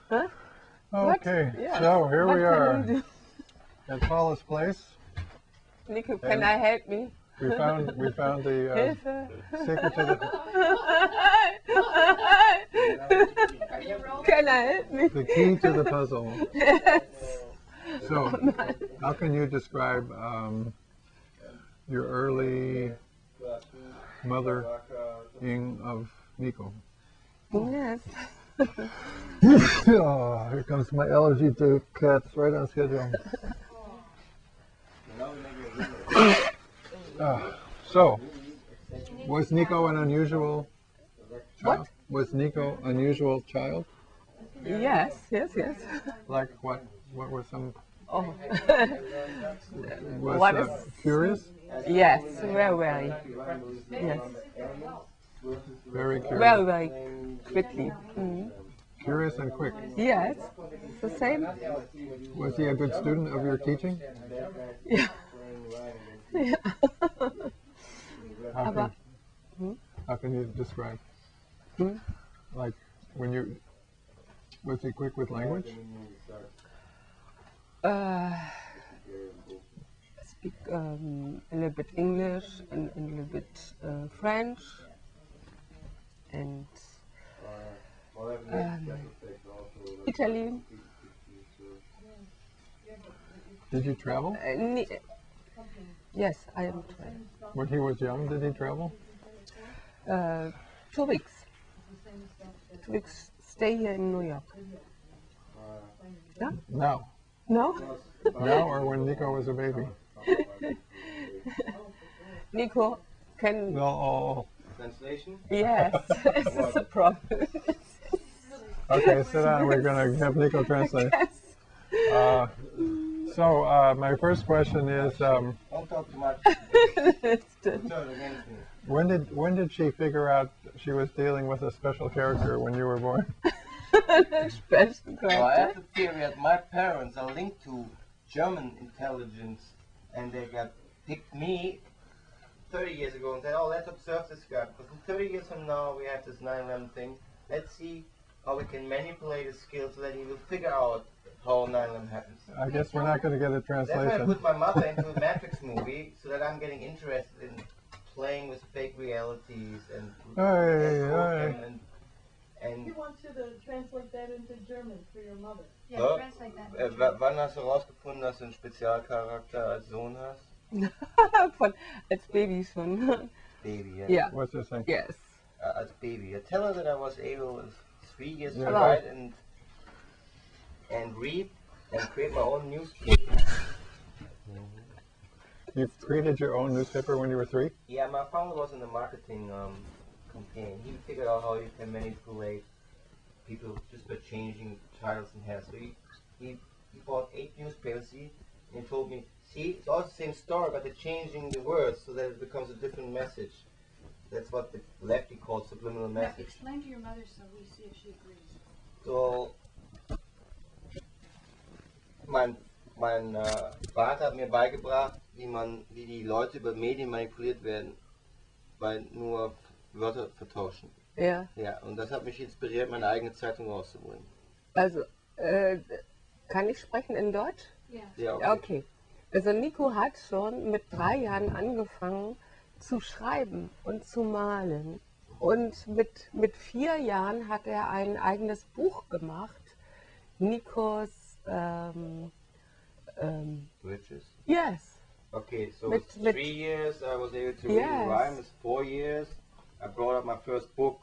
Huh? Okay, Yeah. so here What we can are you do? at Paula's place. Nico, can And I help me? We found the Hilfe. secret to the Can I help me? key to the puzzle. Yes. So, how can you describe your early mothering of Nico? Yes. Oh, here comes my allergy to cats, right on schedule. So, was Nico an unusual child? What? Was Nico an unusual child? Yes, yes, yes. Like what? What were some? Oh. Was What is? curious? Yes, very, very. Yes, Very curious. very, very quickly. Curious and quick. Yes, the same. Was he a good student of your teaching? Yeah. Yeah. How Aber, can, how can you describe? Hmm? Like when you was he quick with language? Speak a little bit English and a little bit French and Italy. Did you travel? Yes, I am trained. When he was young, did he travel? 2 weeks. 2 weeks stay here in New York. Yeah? No. No? Now or when Nico was a baby? Nico, can... No. Translation? Yes, this is a problem. Okay, sit down. We're going to have Nico translate. Yes. So my first question is, Don't talk too much. when did she figure out she was dealing with a special character when you were born? Special Well, I character. have the theory that my parents are linked to German intelligence, and they picked me 30 years ago and said, oh, let's observe this guy, because in 30 years from now we have this 9/11 thing. Let's see how we can manipulate his skills so that he will figure out how 9/11 happens. I guess we're not going to get a That's why I translation. put my mother into a Matrix movie, so that I'm getting interested in playing with fake realities and He wants you to translate that into German for your mother. Yeah, So, translate that. wann hast du rausgefunden, dass du einen Spezialcharakter als Sohn hast? Als Baby schon. Baby, yeah. Yeah. What's this thing? Yes. As baby. I tell her that I was able at 3 years to Yeah. write and read and create my own newspaper. You created your own newspaper when you were 3? Yeah, my father was in the marketing campaign. He figured out how you can manipulate people just by changing titles and heads. So he bought 8 newspapers and he told me, see, it's all the same story, but they're changing the words so that it becomes a different message. That's what the lefty calls subliminal Now, message. explain to your mother so we see if she agrees. So, mein Vater hat mir beigebracht, wie die Leute über Medien manipuliert werden, weil nur Wörter vertauschen. Ja. Ja, und das hat mich inspiriert, meine eigene Zeitung rauszubringen. Also, kann ich sprechen in Deutsch? Yeah. Ja, Ja, okay. Also Nico hat schon mit 3 Jahren angefangen zu schreiben und zu malen. Und mit 4 Jahren hat er ein eigenes Buch gemacht. Nikos, Bridges. yes. Okay, so Mit- with mit- 3 years I was able to read Yes. and rhyme. With 4 years I brought up my first book,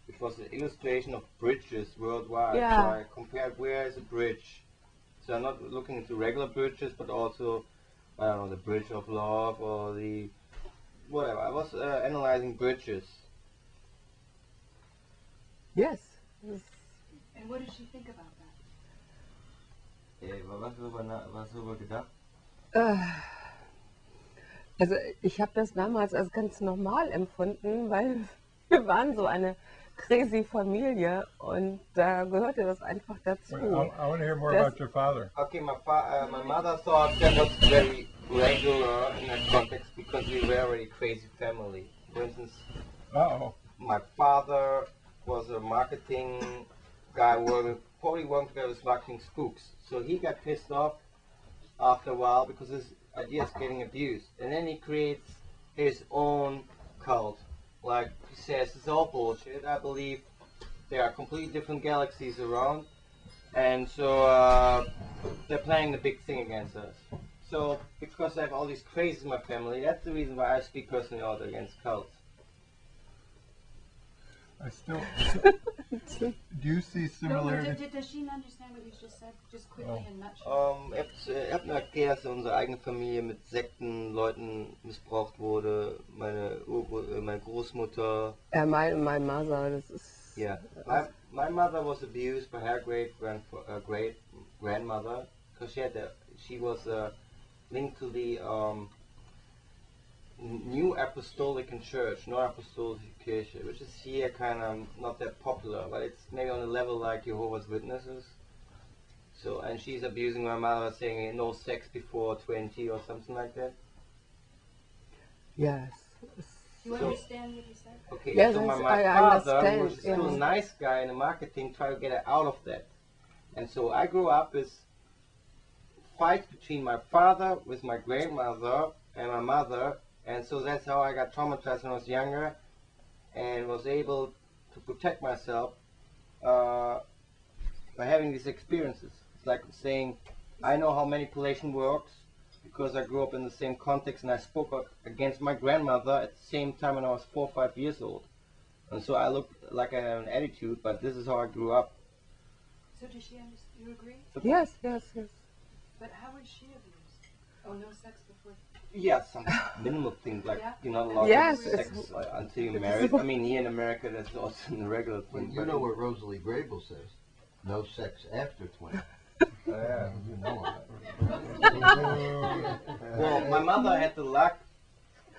which was an illustration of bridges worldwide. Yeah. So I compared where is a bridge. So I'm not looking into regular bridges, but also, I don't know, the bridge of love or the whatever. I was analyzing bridges. Yes. And what did she think about that? Was darüber gedacht? Also ich habe das damals als ganz normal empfunden, weil wir waren so eine crazy Familie und da gehörte das einfach dazu. I want to hear more That's- about your father. Okay, my mother thought that was very regular in that context because we were already a crazy family. For instance, Uh-oh. my father was a marketing guy working probably working together with marketing spooks. So he got pissed off after a while because his idea is getting abused. And then he creates his own cult. Like he says, it's all bullshit. I believe there are completely different galaxies around. And so they're planning the big thing against us. So because I have all these crazes in my family, that's the reason why I speak personally out against cults. I still. Do you see No, similarities? does she understand what you just said? Just quickly in a nutshell. Ich hab mir erklärt, dass unsere eigene Familie mit Sektenleuten missbraucht wurde. Meine Großmutter. My mother, das ist... Yeah, my mother was abused by her great grandmother because she was linked to the New Apostolic Church, Neue Apostolische Kirche, which is here kind of not that popular, but it's maybe on a level like Jehovah's Witnesses. So, and she's abusing my mother, saying no sex before 20 or something like that. Yes. Do you understand what you said? Okay, Yes, so my I father, who understand, was still a yes. nice guy in the marketing, tried to get her out of that. And so I grew up with fights between my father, with my grandmother, and my mother. And so that's how I got traumatized when I was younger and was able to protect myself by having these experiences. It's like saying, I know how manipulation works because I grew up in the same context and I spoke up against my grandmother at the same time when I was 4 or 5 years old. And so I look like I have an attitude, but this is how I grew up. So does she understand? You agree? Yes. But how was she abused? Oh, no sex before. Yeah, some minimal things like Yeah. you're not allowed Yes, to have sex it's- until you're married. I mean, here in America, that's also a regular thing. You know what Rosalie Grable says? No sex after 20. Yeah. You know Well, my mother had the luck.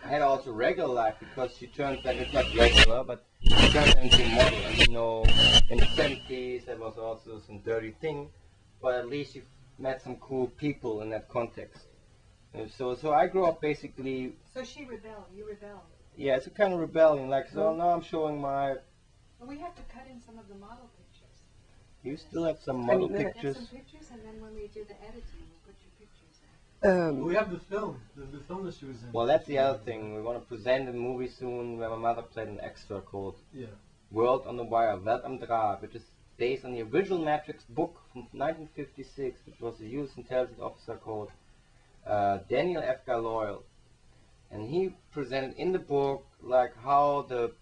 I had also regular luck because she turned like it's not regular, but she turned into a model. And you know, in the 70s, that was also some dirty thing, but at least you met some cool people in that context. And so I grew up basically. So she rebelled. You rebelled. Yeah, it's a kind of rebellion. Like, so now I'm showing my. Well, we have to cut in some of the model pictures. You still have some model And, Get pictures. some pictures, and then when we do the editing, we'll put your pictures in. We have the film, the film that she was in. Well, that's the other thing. We want to present a movie soon where my mother played an extra called Yeah. World on the Wire, Welt am Draht, which is based on the original Matrix book from 1956, which was a U.S. intelligence officer called Daniel F. Galloyle. And he presented in the book like how the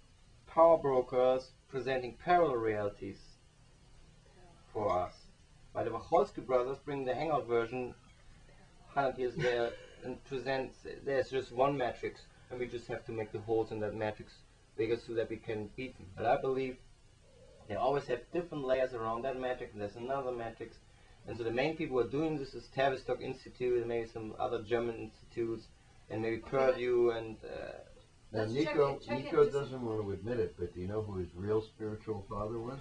power brokers presenting parallel realities for us. By the Wachowski brothers bring the Hangout version 100 years later and presents there's just one matrix and we just have to make the holes in that matrix bigger so that we can beat them. But I believe they always have different layers around that matrix and there's another matrix. And so the main people who are doing this is Tavistock Institute and maybe some other German institutes and maybe Purdue and Now, Let's Nico check it. Just- doesn't want to admit it, but do you know who his real spiritual father was?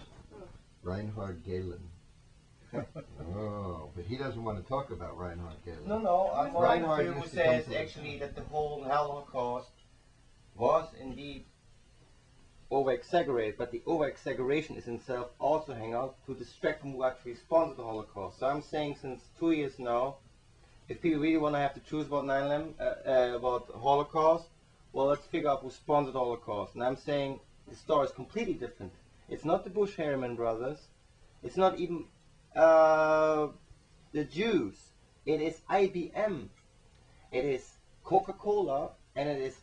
Reinhard Galen. Oh, but he doesn't want to talk about Reinhard Galen. No, I'm one of Reinhard the few who used to come says to actually that the whole Holocaust was indeed over-exaggerated, but the over-exaggeration is in itself also hang out to distract from who actually sponsored the Holocaust. So I'm saying since 2 years now, if people really want to have to choose about 9/11, about the Holocaust, well, let's figure out who sponsored the Holocaust. And I'm saying the story is completely different. It's not the Bush-Harriman brothers. It's not even the Jews. It is IBM. It is Coca-Cola, and it is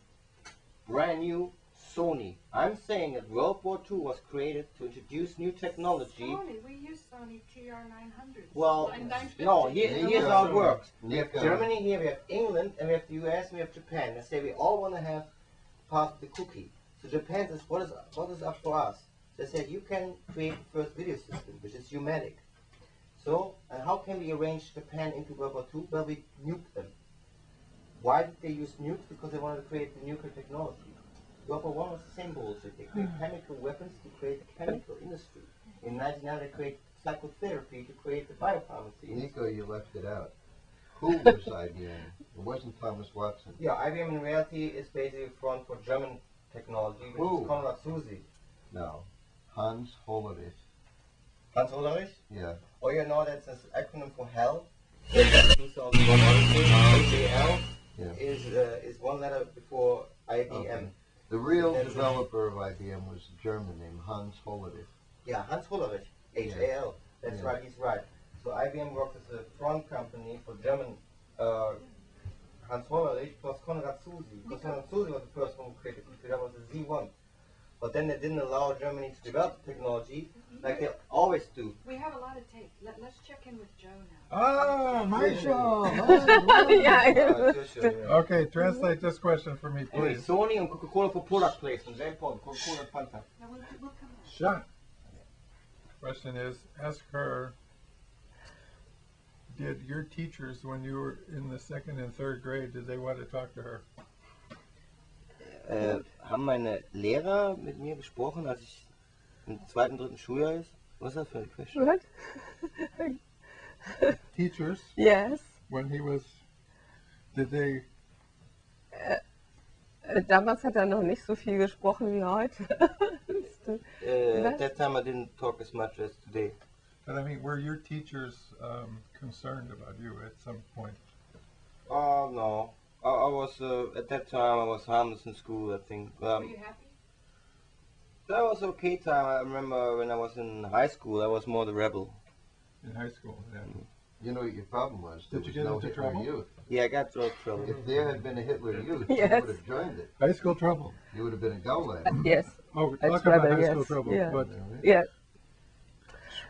brand new Sony. I'm saying that World War II was created to introduce new technology. Sony, we use Sony TR900s. Well, And 950. no, here's how it works. We have Nico. Germany here, we have England, and we have the US, and we have Japan. They say we all want to have part of the cookie. So Japan says, what is up for us? They said, you can create the first video system, which is Humatic. So, and how can we arrange Japan into World War II? Well, we nuked them. Why did they use nukes? Because they wanted to create the nuclear technology. World War I was the same bullshit. They create chemical weapons to create the chemical industry. In 1999, they create psychotherapy to create the biopharmacy. Nico, you left it out. Who was IBM? It wasn't Thomas Watson. Yeah, IBM in reality is basically a front for German technology, which Who? is Konrad Susi. No. Hans Hollerith. Hans Ulrich? Yeah. Oh, you know that's an acronym for HAL. 2001 HAL Yeah. is one letter before IBM. Okay. The real That's developer of IBM was a German named Hans Hollerith. Yeah, Hans Ulrich, HAL. That's Yeah. right, he's right. So IBM worked as a front company for German Hans Ulrich plus Konrad Zuse. Because Konrad Zuse was the person who created the computer, that was the Z1. But then they didn't allow Germany to develop the technology like they always do. We have a lot of tape. Let's check in with Joe now. Ah, my show. Ja, Okay, translate this question for me, Anyway, please. Sony and Coca-Cola for product placement, very important. Coca-Cola and Fanta. Now we'll come back. Shot. Question is, ask her, did your teachers, when you were in the 2nd and 3rd grade, did they want to talk to her? Haben meine Lehrer mit mir gesprochen, als ich im 2., 3. Schuljahr ist? Was ist das für eine Question? what? Teachers, Yes. when he was, did they, Damals hat er noch nicht so viel gesprochen wie heute. At that time I didn't talk as much as today. but I mean, were your teachers concerned about you at some point? Oh, no. I was, at that time I was harmless in school, I think. Were you happy? That was okay time. I remember when I was in high school, I was more the rebel. In high school, yeah. You know what your problem was? There Did you was get no into Hitler trouble? Youth. Yeah, I got through trouble. If there had been a Hitler Youth, Yes. you would have joined it. High school trouble. You would have been a Gauleiter. Yes. Oh, Als talk about Rebel, high school yes. trouble. Yeah. But Ja,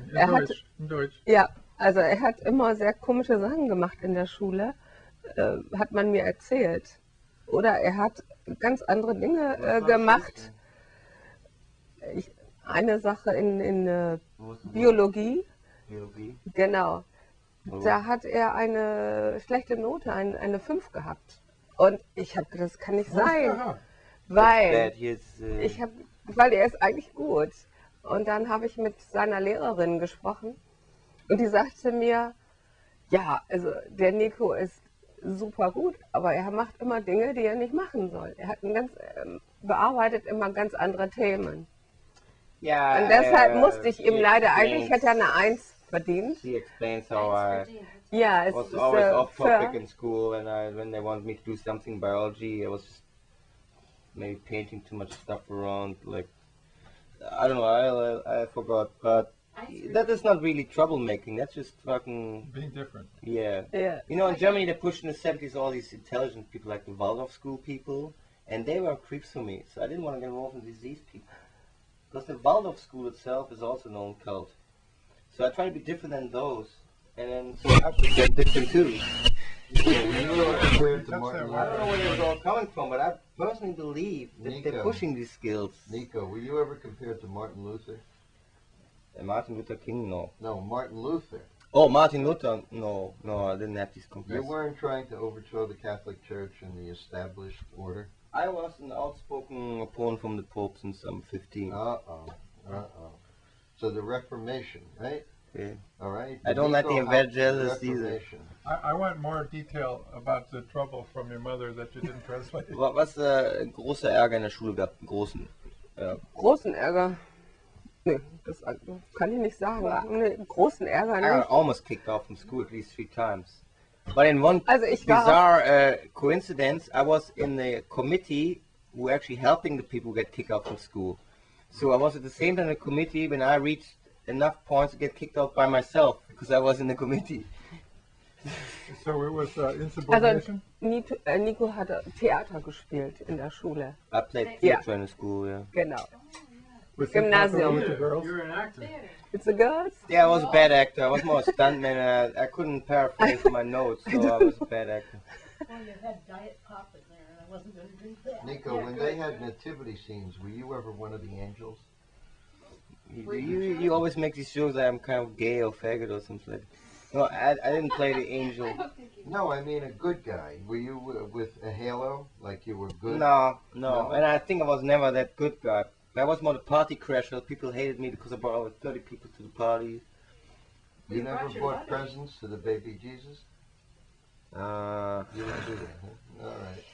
in Er hat- Deutsch, in Deutsch. ja, also er hat immer sehr komische Sachen gemacht in der Schule, hat man mir erzählt. Oder er hat ganz andere Dinge gemacht. Eine Sache in Biologie, Biologie. genau. Da hat er eine schlechte Note, eine 5 gehabt. Und ich habe gedacht, das kann nicht sein, Aha. weil Bad, he's, weil er ist eigentlich gut. Und dann habe ich mit seiner Lehrerin gesprochen und die sagte mir, ja, also der Nico ist super gut, aber er macht immer Dinge, die er nicht machen soll. Er hat bearbeitet immer ganz andere Themen. yeah, Und deshalb musste ich ihm she leider, eigentlich explains- hätte er eine 1 verdient. She explains how I Ja, es was ist always off topic fair. in school, and when they wanted me to do something biology, I was just maybe painting too much stuff around. Like I don't know, I forgot, but that is not really troublemaking. That's just fucking Being different. yeah. Ja. You know, in Germany they pushed in the 70s all these intelligent people, like the Waldorf school people, and they were creeps for me. So I didn't want to get involved in these people, because the Waldorf school itself is also a known cult. So I try to be different than those, and then so I should get different too. When you were compared to Touch Martin that I don't know where Luther, it's all coming from, but I personally believe that they're Nico. pushing these skills. Nico, were you ever compared to Martin Luther? And Martin Luther King, no. No, Martin Luther. Oh, Martin Luther, no, I didn't have these You comparisons. weren't trying to overthrow the Catholic Church and the established order? I was an outspoken opponent from the Pope since I'm 15. Uh-oh. Uh-oh. So the Reformation, right? Yeah. All right. I don't like the Nico helped evangelists either. Reformation. I want more detail about the trouble from your mother that you didn't translate. Was großer Ärger in der Schule gab, einen großen. Großen Ärger. Nee, das kann ich nicht sagen. Nee, großen Ärger I got nicht. almost kicked out from school at least 3 times. But in one Also ich war bizarre coincidence, I was in the committee who were actually helping the people who get kicked out from school. So I was at the same time in the committee when I reached enough points to get kicked out by myself because I was in the committee. So it was insubordination? Nico hat Theater gespielt in der Schule. I played Yeah. theater in the school, yeah. Genau. With Gymnasium. with the girls? You're an actor. It's a girls? Yeah, I was a bad actor. I was more a stuntman. I couldn't paraphrase my notes, so I was a bad actor. Well, you had Diet Pop in there, and I wasn't going to drink that. Nico, when they had nativity scenes, were you ever one of the angels? You always make these shows that I'm kind of gay or faggot or something. No, I didn't play the angel. No, I mean a good guy. Were you with a halo, like you were good? No, No? and I think I was never that good guy. I was more the party crasher. People hated me because I brought over 30 people to the party. You never brought presents to the baby Jesus? You didn't do that, huh? All right.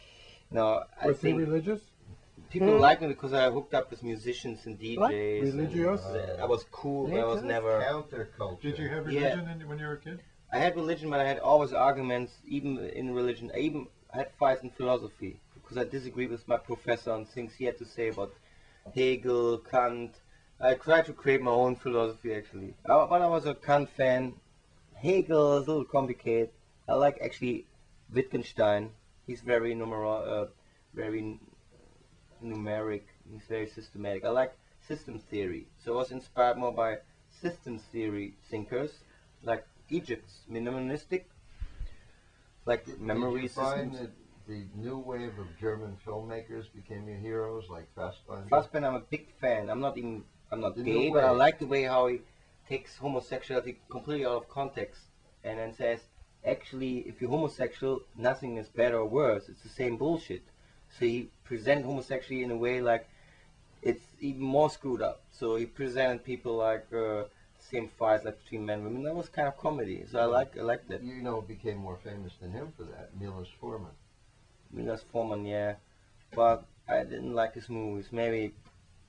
No, I Was he think religious? People like me because I hooked up with musicians and DJs. What? Religious? I was cool, but I was Religious? never... Counterculture. Did you have Yeah. religion when you were a kid? I had religion, but I had always arguments, even in religion. I had fights in philosophy, because I disagreed with my professor on things he had to say about Hegel, Kant. I tried to create my own philosophy, actually. But I was a Kant fan. Hegel is a little complicated. I like, actually, Wittgenstein. He's very very numeric. He's very systematic. I like system theory. So I was inspired more by systems theory thinkers, like Egypt's minimalistic, like memory Did you find systems. that the new wave of German filmmakers became your heroes, like Fassbinder? Fassbinder, I'm a big fan. I'm not The gay, new but I wave. like the way how he takes homosexuality completely out of context and then says, actually, if you're homosexual, nothing is better or worse. It's the same bullshit. So he presented homosexuality in a way like it's even more screwed up. So he presented people like same fights like between men and women. That was kind of comedy. So I like that. You know, became more famous than him for that, Milos Forman. Milos Forman, yeah. But I didn't like his movies. Maybe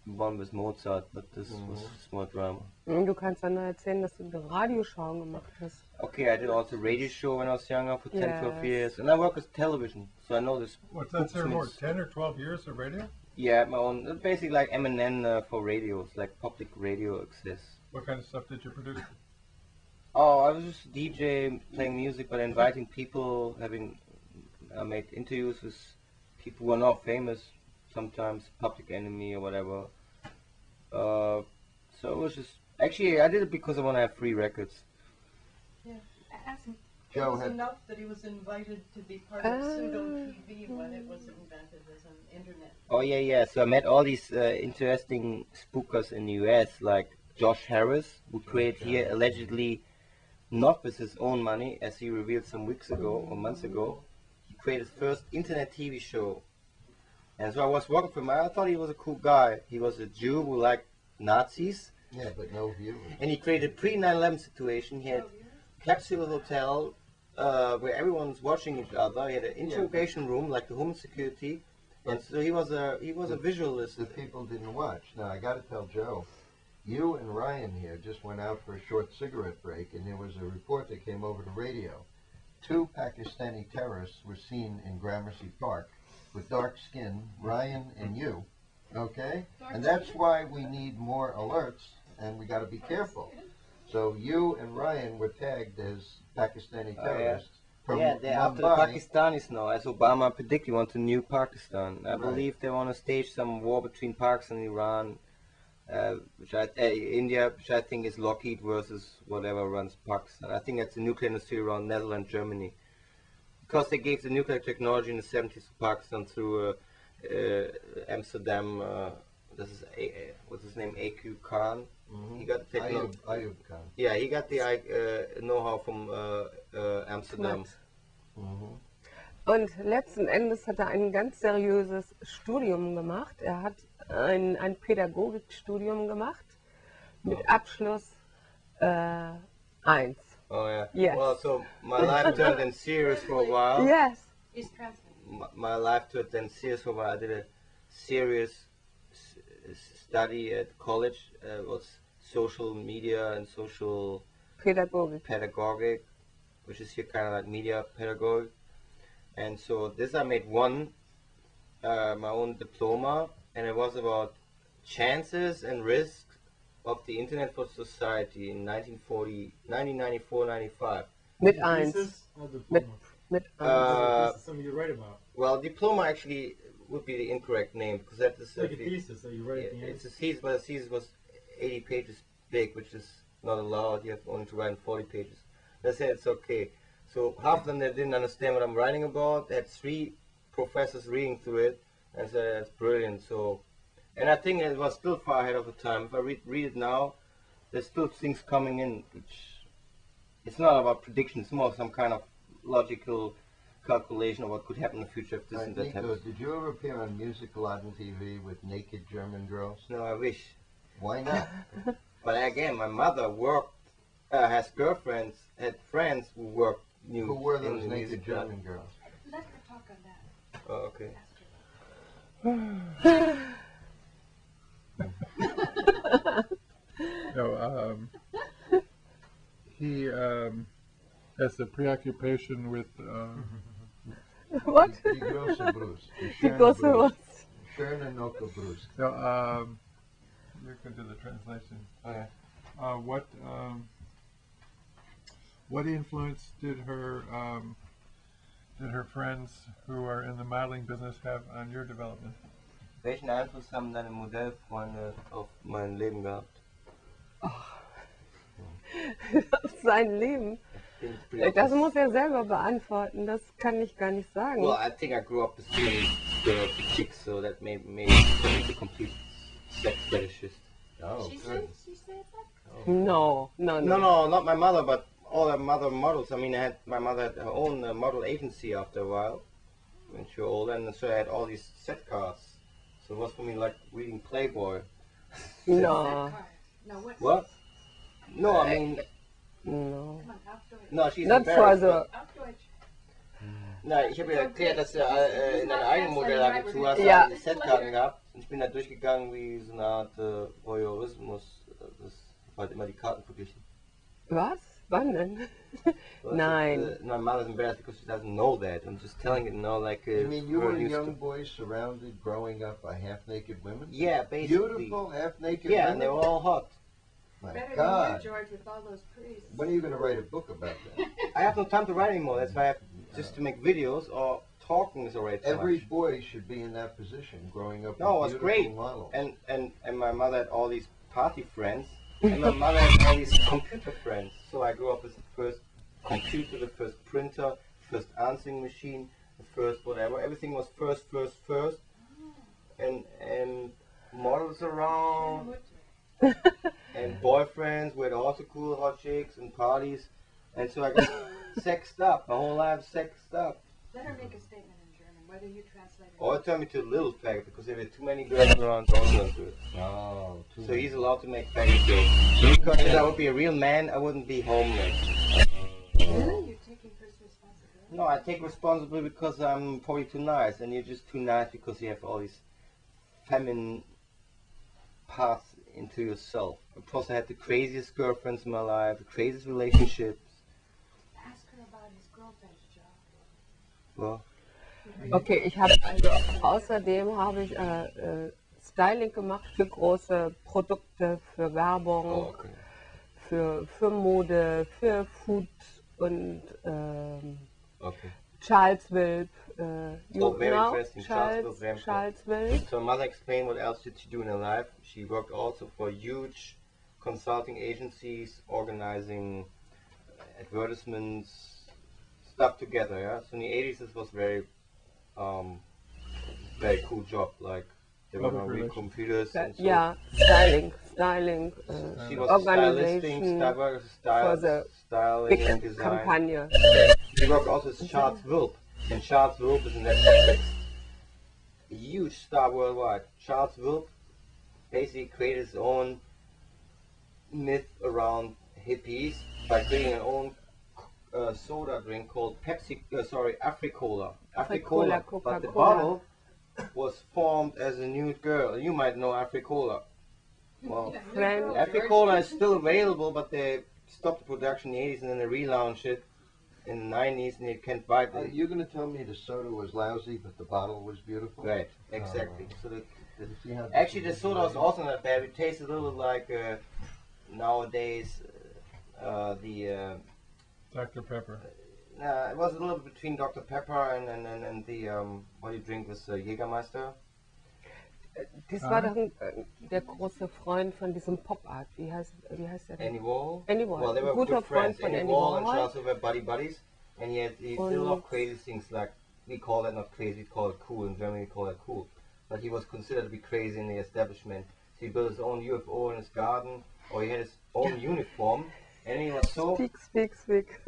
one with Mozart, but this was more drama. Und du kannst dann nur erzählen, dass du eine Radioshow gemacht hast. Okay, I did also radio show when I was younger for 10, 12 Yes. years. And I work with television, so I know this. What's that, sir? More 10 or 12 years of radio? Yeah, my own, basically like M&N for radios, like public radio access. What kind of stuff did you produce? Oh, I was just a DJ playing music, but inviting people, I made interviews with people who are not famous, sometimes Public Enemy or whatever. So it was just, actually I did it because I want to have free records. Ask him. It Joe was had enough that he was invited to be part of pseudo TV when it was invented as an internet. Oh yeah. So I met all these interesting spookers in the US, like Josh Harris, who created here allegedly not with his own money, as he revealed some weeks ago or months ago. He created his first internet TV show. And so I was working for him. I thought he was a cool guy. He was a Jew who liked Nazis. Yeah, but no viewers. And he created a pre-9/11 situation. He had capsule hotel where everyone's watching each other. He had an interrogation room like the Home Security. And so he was a visualist. The people didn't watch. Now, I got to tell Joe, you and Ryan here just went out for a short cigarette break, and there was a report that came over the radio. 2 Pakistani terrorists were seen in Gramercy Park with dark skin, Ryan and you, okay? And that's why we need more alerts, and we got to be careful. So you and Ryan were tagged as Pakistani terrorists. From They're after the Mumbai. Pakistanis now. As Obama predicted, he wants a new Pakistan. I believe they want to stage some war between Pakistan and Iran, India, which I think is Lockheed versus whatever runs Pakistan. I think that's the nuclear industry around Netherlands, Germany. Because they gave the nuclear technology in the 70s to Pakistan through Amsterdam, this is, what's his name, A.Q. Khan. He got the technology. Ayub Khan. Yeah, he got the know-how from Amsterdam. Und letzten Endes hat er ein ganz seriöses Studium gemacht. Er hat ein Pädagogikstudium gemacht mit Abschluss 1. Oh yeah. Yes. Well, so my life turned then serious for a while. Yes. He's translating. My life turned then serious for a while. I did a serious study at college. It was social media and social pedagogic, which is here kind of like media pedagogy. And so this I made my own diploma, and it was about chances and risks of the internet for society in 1994, 95. Mit 1. Thesis or diploma? Mit 1. Uh, This is something you write about. Well, diploma actually would be the incorrect name, because that is Like a thesis that you write at the end. it's a thesis, but a thesis was 80 pages big, which is not allowed. You have only to write 40 pages. They said it's okay. So half of them, they didn't understand what I'm writing about. They had 3 professors reading through it, and said that's brilliant. So, and I think it was still far ahead of the time. If I read it now, there's still things coming in, which it's not about predictions. It's more some kind of logical calculation of what could happen in the future if this and that Nico, happens. did you ever appear on Music a lot on TV with naked German girls? No, I wish. Why not? But again, my mother worked, has girlfriends, had friends who worked. Who were in those the naked music German girls? Let her talk on that. Oh, okay. Ask her. No, he has a preoccupation with What? Die große Brust. Die große Brust. Schöne Nocke Brust. no, you can do the translation. Okay. What influence did her friends who are in the modeling business have on your development? Welchen Einfluss haben deine Modellfreunde auf mein Leben gehabt? Auf sein Leben. Das muss er selber beantworten, das kann ich gar nicht sagen. Well, I think I grew up seeing the chicks, so that made me a complete sex fetishist. Oh, She good. said that? No, No, not my mother, but all the mother models. I mean, my mother had her own model agency after a while when she was older, and so I had all these set cards. So it was for me like reading Playboy. no, No, what? What? No, I mean, no. Come on, auf Deutsch. no, she's Not for embarrassed. the... Auf Deutsch. Na, ich habe ja erklärt, dass du in deiner eigenen Modellagentur hast Ja. du Setkarten gehabt. Und ich bin da durchgegangen wie so eine Art Voyeurismus. Das halt immer die Karten verglichen. Was? Wann denn? So, Nein. My mother's embarrassed because she doesn't know that. I'm just telling it now like You mean you we're were a used young to. boy surrounded, growing up by half-naked women? Yeah, basically. Beautiful half-naked Yeah, women? and they were all hot. My Better than God. you, George, with all those priests. When are you going to write a book about that? I have no time to write anymore. That's why I have just to make videos or talking is already too Every much. boy should be in that position, growing up No, with it was beautiful great. models. And my mother had all these party friends, and my mother had all these computer friends. So I grew up with the first computer, the first printer, first answering machine, the first whatever. Everything was first. And models around, and boyfriends with also cool hot chicks and parties. And so I got sexed up, my whole life sexed up. Let her make a statement in German, whether you translate it. Or it turned me to a little faggot because there were too many girls around, so I don't do it. Oh, So he's allowed to make faggot jokes. Because if I would be a real man, I wouldn't be homeless. Really? You're taking first responsibility? No, I take responsibility because I'm probably too nice, and you're just too nice because you have all these feminine parts into yourself. Plus, I had the craziest girlfriends in my life, the craziest relationships. Ask her about his girlfriend's job. Well, Okay, ich habe also außerdem habe ich Styling gemacht für große Produkte, für Werbung, oh, okay. für Mode, für Food und Okay. Charles Wilp. Oh, very know interesting. Charles Wilp, very Charles Wilp. So mother explained what else did she do in her life. She worked also for huge consulting agencies, organizing advertisements, stuff together. Yeah. So in the 80s, this was very cool job. Like they were Public on real relations. computers. And so Ja, Styling, she was a Organization for the styling big and design. Kampagne. She worked also with Charles Wilp, and Charles Wilp is in that context a huge star worldwide. Charles Wilp basically created his own myth around hippies by creating an own soda drink called Africola. Africola, But the Coca-Cola. bottle was formed as a nude girl. You might know Africola. Well, Friend, Africola is still available, but they stopped the production in the 80s and then they relaunched it in the 90s and you can't buy it. Are you going to tell me the soda was lousy, but the bottle was beautiful? Right, exactly. So You see how actually, the soda was also not bad. It tasted a little like nowadays the. Dr. Pepper. It was a little between Dr. Pepper and the what you drink with Jägermeister. das war doch der große Freund von diesem Pop-Art. Wie heißt der denn? Andy Warhol. Andy Warhol. Well, they were Guter good friends. Freund von Andy Andy Warhol and Warhol. Charles were buddies, and he did a lot of crazy things. Like we call that not crazy, we call it cool. In Germany, we call that cool. But he was considered to be crazy in the establishment. So he built his own UFO in his garden, or he had his own uniform, and he was so. Speak.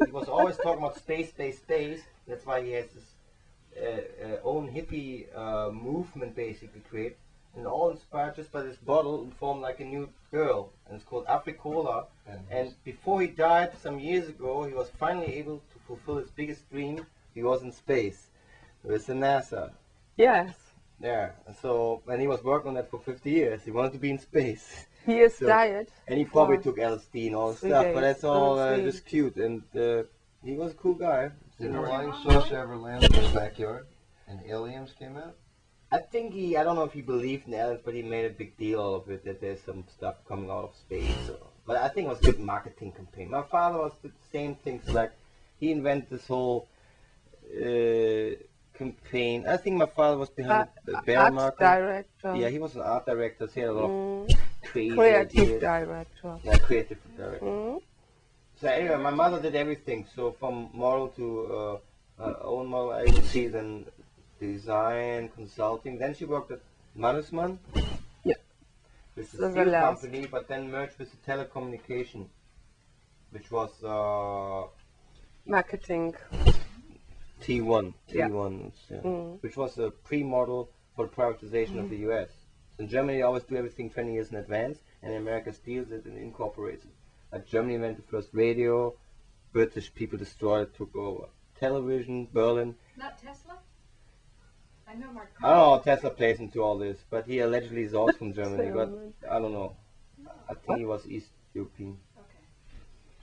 He was always talking about space. That's why he has this own hippie movement basically created, and all inspired just by this bottle and formed like a new girl, and it's called Africola. And before he died some years ago, he was finally able to fulfill his biggest dream. He was in space with the NASA. Yes. Yeah, so, and he was working on that for 50 years. He wanted to be in space. His So- diet. And he probably was took LSD and all the 3 stuff, but days. that's all Three. just cute. And he was a cool guy. Did a Did flying your mom saucer know ever land in his backyard and aliens came out? I think I don't know if he believed in aliens, but he made a big deal of it that there's some stuff coming out of space. But I think it was a good marketing campaign. My father was the same things, like he invented this whole campaign. I think my father was behind the bear Art market. director. Yeah, he was an art director. So he had a lot of Mm, crazy creative ideas. director. Yeah, creative director. Mm. So anyway, my mother did everything. So from model to own model agency, then design, consulting. Then she worked at Mannesmann. Yeah. Which is So a the steel last. company, but then merged with the telecommunication, which was Marketing. T1. Yeah. T1, yeah. Mm. Which was a pre-model for the privatization of the US. So in Germany, they always do everything 20 years in advance, and America steals it and incorporates it. Like Germany invented the first radio, British people destroyed it, took over. Television, Berlin. Not Tesla? I know Mark. I don't know how Tesla plays into all this, but he allegedly is also from Germany, but I don't know. I think he was East European. Okay.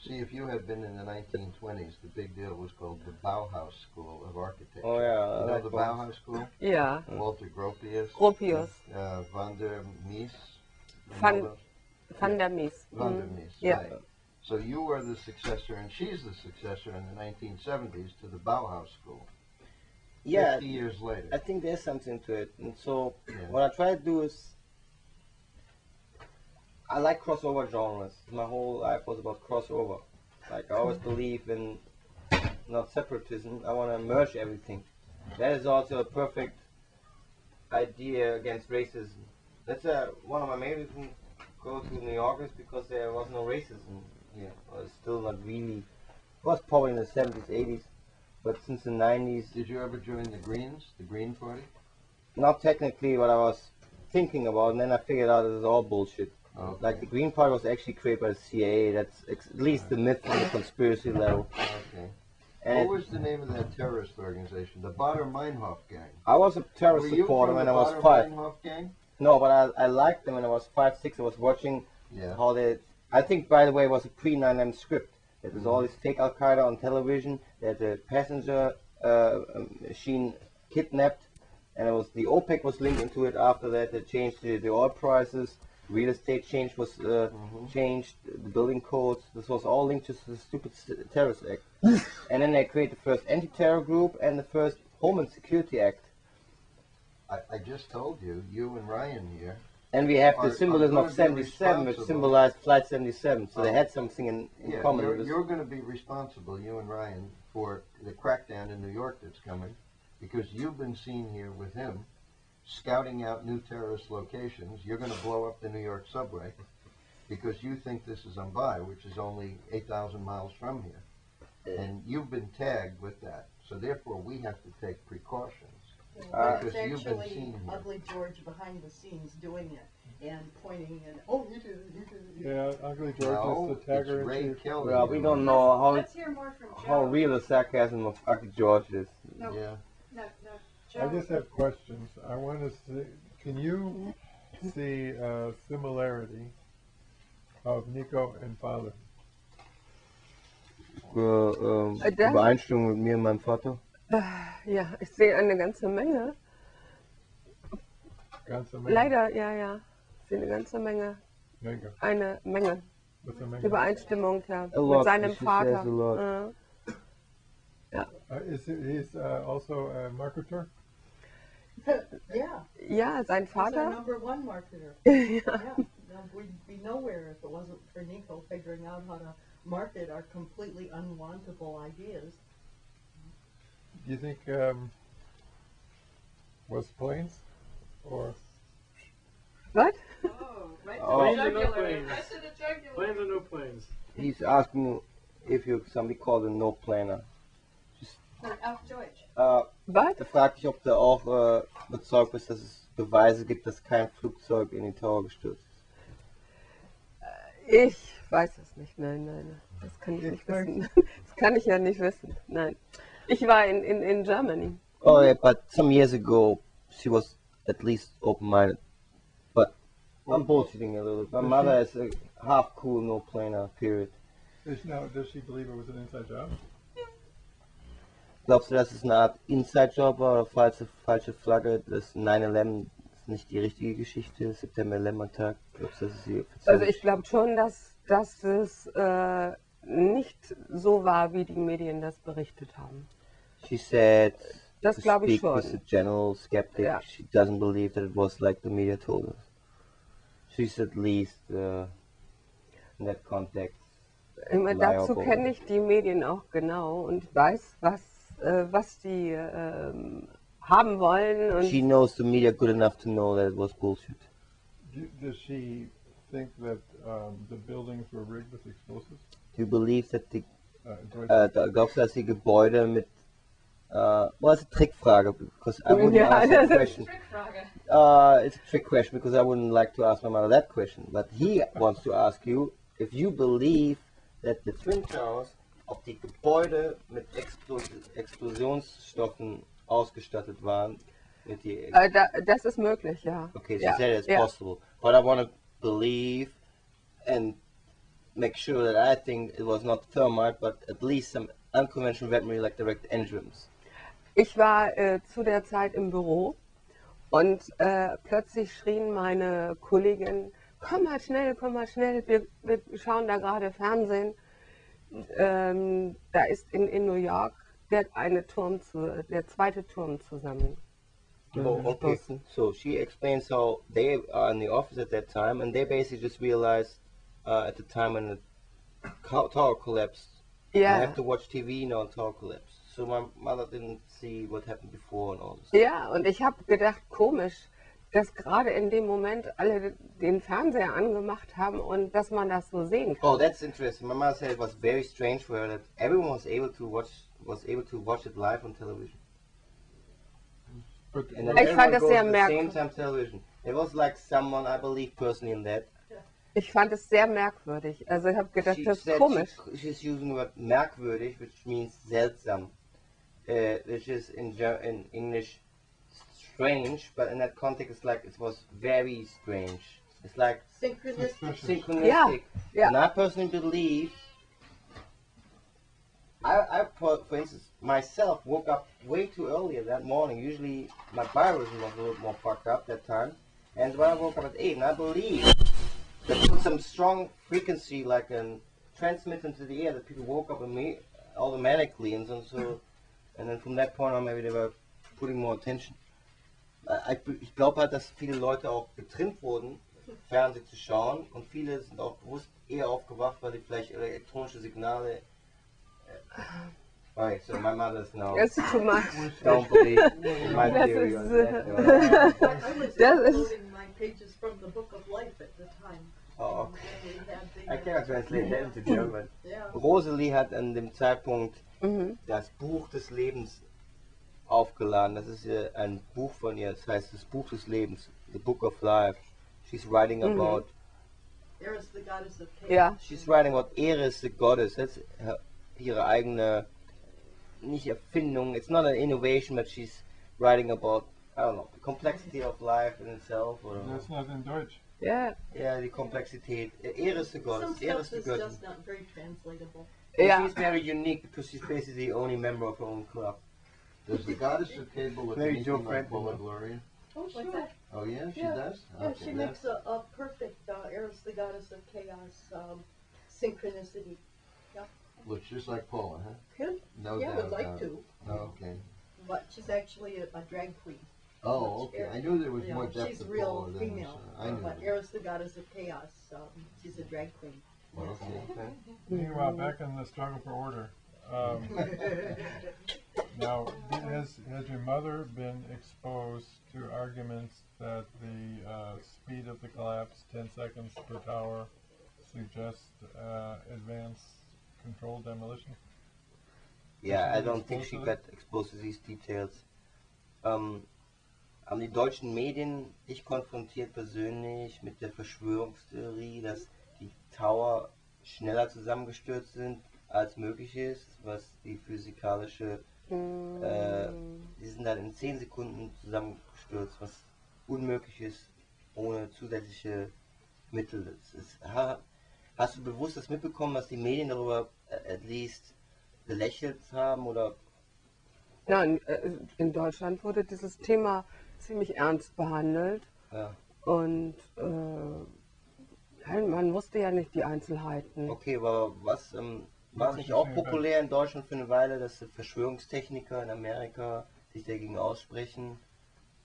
See, if you had been in the 1920s, the big deal was called the Bauhaus School of Architecture. Oh yeah, I You know like the Bauhaus. Bauhaus School? Yeah. Walter Gropius. Gropius. Van der Mies. Van der Mies. Van der Mm. Mies, Yeah. right. So you are the successor, and she's the successor in the 1970s to the Bauhaus School. Yeah, 50 years later. I think there's something to it. And so Yeah. what I try to do is, I like crossover genres. My whole life was about crossover. Like I always believe in not separatism. I want to merge everything. That is also a perfect idea against racism. That's one of my main reasons to go to New York is because there was no racism here. Or still not really. It was probably in the 70s, 80s. But since the 90s, Did you ever join the Greens, the Green Party? not technically what I was thinking about, and then I figured out it was all bullshit. Okay. Like the Green Party was actually created by the CIA. That's at least the myth on the conspiracy level. Okay. And What was the name of that terrorist organization? The Baader Meinhof Gang. I was a terrorist Were you supporter from when the I was Baader 5. Meinhof Gang? No, but I liked them when I was 5, 6. I was watching Yeah. how they. I think, by the way, it was a pre-9/11 script. It was all this fake Al Qaeda on television. That the passenger machine kidnapped, and it was the OPEC was linked into it. After that, they changed the oil prices. Real estate change was changed. The building codes. This was all linked to the stupid terrorist act. And then they created the first anti-terror group and the first Homeland Security Act. I just told you, you and Ryan here. And we have Are the symbolism gonna of be 77, which responsible. symbolized Flight 77. So they Oh. had something in Yeah, common with us. you're going to be responsible, you and Ryan, for the crackdown in New York that's coming, because you've been seen here with him, scouting out new terrorist locations. You're going to blow up the New York subway, because you think this is Mumbai, which is only 8,000 miles from here. And you've been tagged with that. So therefore, we have to take precautions. But Because it's you've been actually seen here. Ugly George behind the scenes doing it and pointing and, oh, you did it, you did it. you did it." Yeah, Ugly George No, is the it's tagger Ray in chief. Kelly. Well, we doing don't it. know Let's hear more from Joe. how real the sarcasm of Ugly George is. No, Yeah. no, I Joe. just have questions. I want to see, can you see a similarity of Nico and father? Übereinstimmung mit mir und meinem Vater. Ja, ich sehe eine ganze Menge. Ganze Menge. Leider, ja, ja. Ich sehe eine ganze Menge. Menge. Eine Menge. What's a Menge? Übereinstimmung, ja. A Mit lot, seinem she Vater. says a lot. He's also a marketer? Yeah, Ja, sein he's our Vater. #1 marketer. Ja. Yeah, no, we'd be nowhere if it wasn't for Nico figuring out how to market our completely unwantable ideas. Do you think was planes or What? Oh, right to Oh. the Planes or no jugular. planes? Right to the jugular. Planes or no planes? He's asking if you somebody called a no planner. Auf Deutsch. Was? Er fragt dich, ob du auch bezeugt bist, dass es Beweise gibt, dass kein Flugzeug in die Tower gestürzt ist. Ich weiß es nicht. Nein, nein. Das kann ich nicht wissen. Das kann ich ja nicht wissen. Nein. Ich war in Germany. Oh, yeah, but some years ago, she was at least open-minded. But I'm bullshitting a little bit. My mother is a half cool, no planer, period. Does she believe it was an inside job? Glaubst du, dass es eine Art Inside-Job war oder falsche Flagge? Das 9/11 ist nicht die richtige Geschichte, September 11-Tag? Glaubst du, das ist die offizielle? Also ich glaube schon, dass es nicht so war, wie die Medien das berichtet haben. She said, Das to glaube ich speak with schon. a general skeptic, Ja. she doesn't believe that it was like the media told us. She's at least in that context. Ich meine, dazu liable. kenne ich die Medien auch genau und weiß, was die haben wollen. She Und knows the media good enough to know that it was bullshit. Does she think that the buildings were rigged with explosives? Do you believe that the Deutsche- glaubst du, dass die Gebäude mit well, it's a trick Frage because I wouldn't Ja, ask that das ist- question. Trickfrage. It's a trick question because I wouldn't like to ask my mother that question. But he wants to ask you if you believe that the Twin Towers, ob die Gebäude mit Explosionsstoffen ausgestattet waren. Mit die das ist möglich, ja. okay, she Ja, said it's ja. possible. But I want to believe and make sure that I think it was not thermite, but at least some unconventional weaponry like direct entrance. Ich war zu der Zeit im Büro und plötzlich schrien meine Kolleginnen, komm mal schnell, wir schauen da gerade Fernsehen. Da ist in New York der zweite Turm zusammen. Oh, okay. So she explains how they are in the office at that time, and they basically just realized at the time when the tower collapsed, you Ja, have to watch TV now, tower collapsed. So my mother didn't see what happened before and all this. ja, und ich habe gedacht, komisch, dass gerade in dem Moment alle den Fernseher angemacht haben und dass man das so sehen kann. Oh, that's interesting. My mother said it was very strange for her that everyone was able to watch it live on television. But And that Ich fand everyone das goes sehr at the same merkwürdig. time television. It was like someone, I believe personally in that. Ich fand es sehr merkwürdig. Also ich habe gedacht, She das ist said komisch. she's using the word merkwürdig, which means seltsam, which is in English strange, but in that context it's like it was very strange. It's like Synchronistic. synchronistic. Yeah. And I personally believe, for instance, myself woke up way too early that morning. Usually my biorhythm was a little more fucked up that time. And when I woke up at 8, and I believe that with some strong frequency, like a transmit into the air, that people woke up automatically, and then from that point on, maybe they were putting more attention. Ich glaube halt, dass viele Leute auch getrimmt wurden, Fernsehen zu schauen, und viele sind auch bewusst eher aufgewacht, weil sie vielleicht elektronische Signale. Alright, so my mother's now. Das ist too much. Don't believe in my Das theory ist, on that. I was Das ist- uploading my pages from the Book of Life at the time. Oh, And we had the, I cannot translate that into German. Yeah. Rosalie hat an dem Zeitpunkt Mhm. das Buch des Lebens aufgeladen. Das ist ein Buch von ihr, das heißt das Buch des Lebens, The Book of Life. She's writing about, Eris, the goddess of chaos. Ja. she's writing about Eris, the goddess. That's ihre eigene, nicht Erfindung. It's not an innovation, but she's writing about, I don't know, the complexity of life in itself. Or, that's not in Deutsch. Ja, yeah, die Komplexität. Eris, the Some goddess. Eris, stuff the is goddess. just not very translatable. ja. She's very unique because she's basically the only member of her own club. Does the goddess of cable look Very anything Joe like Franklin. Paula Gloria? Oh, What's sure. that? Oh yeah, she Yeah. does? Yeah, Okay, she that's- makes a perfect Eris, the goddess of chaos, synchronicity. looks just like Paula, huh? Could, No yeah, doubt would like about it. to, Oh, okay. but she's actually a drag queen. Oh, okay. I knew there was You more know, depth she's to real Paula than female, I knew but that. Eris, the goddess of chaos, she's a drag queen. Well, okay. Meanwhile, back in the struggle for order. Now, has your mother been exposed to arguments that the speed of the collapse, 10 seconds per tower, suggests advanced controlled demolition? Yeah, I Did she don't think expose she to got exposed to these details. Haben die deutschen Medien dich konfrontiert persönlich mit der Verschwörungstheorie, dass die Tower schneller zusammengestürzt sind, als möglich ist, was die physikalische, die sind dann in 10 Sekunden zusammengestürzt, was unmöglich ist ohne zusätzliche Mittel. Hast du bewusst das mitbekommen, dass die Medien darüber at least belächelt haben oder? Ja, in Deutschland wurde dieses Thema ziemlich ernst behandelt Ja. und man wusste ja nicht die Einzelheiten. Okay, aber war es nicht auch populär in Deutschland für eine Weile, dass Verschwörungstechniker in Amerika sich dagegen aussprechen?